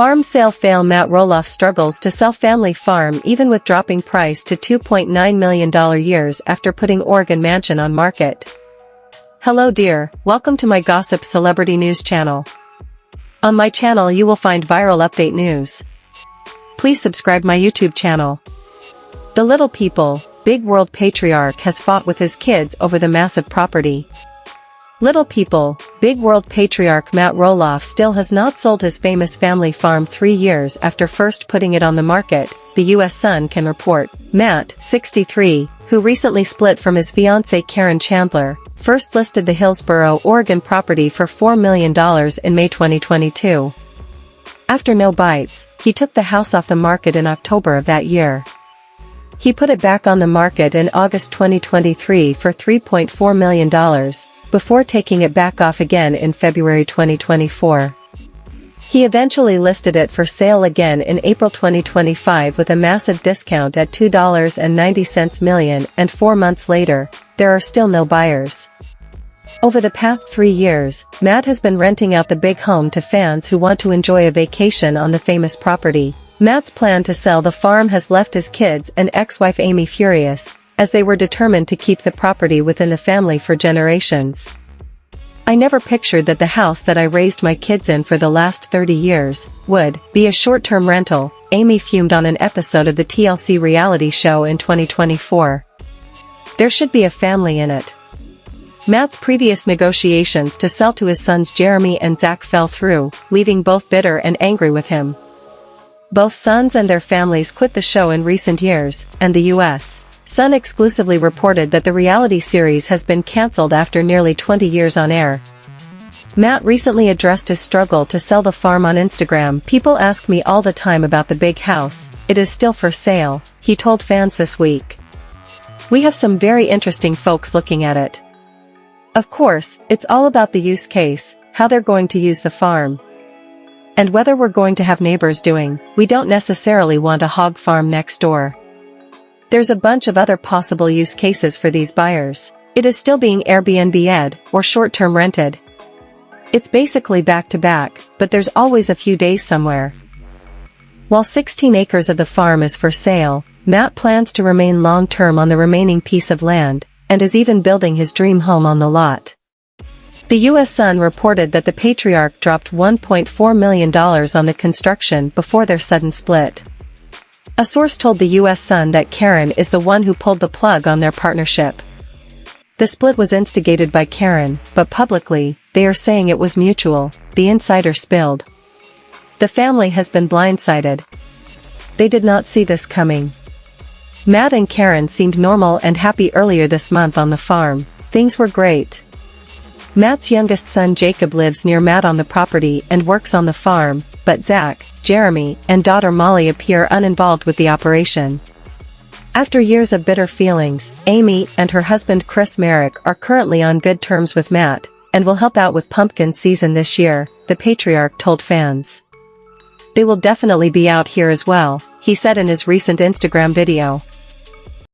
Farm sale fail. Matt Roloff struggles to sell family farm even with dropping price to $2.9 million years after putting Oregon mansion on market. Hello dear, welcome to my gossip celebrity news channel. On my channel you will find viral update news. Please subscribe my YouTube channel. The little people, big world patriarch has fought with his kids over the massive property. Little people, big world patriarch Matt Roloff still has not sold his famous family farm 3 years after first putting it on the market, the U.S. Sun can report. Matt, 63, who recently split from his fiancée Karen Chandler, first listed the Hillsboro, Oregon property for $4 million in May 2022. After no bites, he took the house off the market in October of that year. He put it back on the market in August 2023 for $3.4 million, before taking it back off again in February 2024. He eventually listed it for sale again in April 2025 with a massive discount at $2.90 million, and 4 months later, there are still no buyers. Over the past 3 years, Matt has been renting out the big home to fans who want to enjoy a vacation on the famous property. Matt's plan to sell the farm has left his kids and ex-wife Amy furious, as they were determined to keep the property within the family for generations. I never pictured that the house that I raised my kids in for the last 30 years would be a short-term rental, Amy fumed on an episode of the TLC reality show in 2024. There should be a family in it. Matt's previous negotiations to sell to his sons Jeremy and Zach fell through, leaving both bitter and angry with him. Both sons and their families quit the show in recent years, and the U.S. Sun exclusively reported that the reality series has been cancelled after nearly 20 years on air. Matt recently addressed his struggle to sell the farm on Instagram. "People ask me all the time about the big house, it is still for sale," he told fans this week. "We have some very interesting folks looking at it. Of course, it's all about the use case, how they're going to use the farm. And whether we're going to have neighbors doing, we don't necessarily want a hog farm next door. There's a bunch of other possible use cases for these buyers. It is still being Airbnb'd, or short-term rented. It's basically back-to-back, but there's always a few days somewhere." While 16 acres of the farm is for sale, Matt plans to remain long-term on the remaining piece of land, and is even building his dream home on the lot. The U.S. Sun reported that the patriarch dropped $1.4 million on the construction before their sudden split. A source told the U.S. Sun that Karen is the one who pulled the plug on their partnership. The split was instigated by Karen, but publicly, they are saying it was mutual, the insider spilled. The family has been blindsided. They did not see this coming. Matt and Karen seemed normal and happy earlier this month on the farm. Things were great. Matt's youngest son Jacob lives near Matt on the property and works on the farm, but Zach, Jeremy, and daughter Molly appear uninvolved with the operation. After years of bitter feelings, Amy and her husband Chris Merrick are currently on good terms with Matt, and will help out with pumpkin season this year, the patriarch told fans. "They will definitely be out here as well," he said in his recent Instagram video.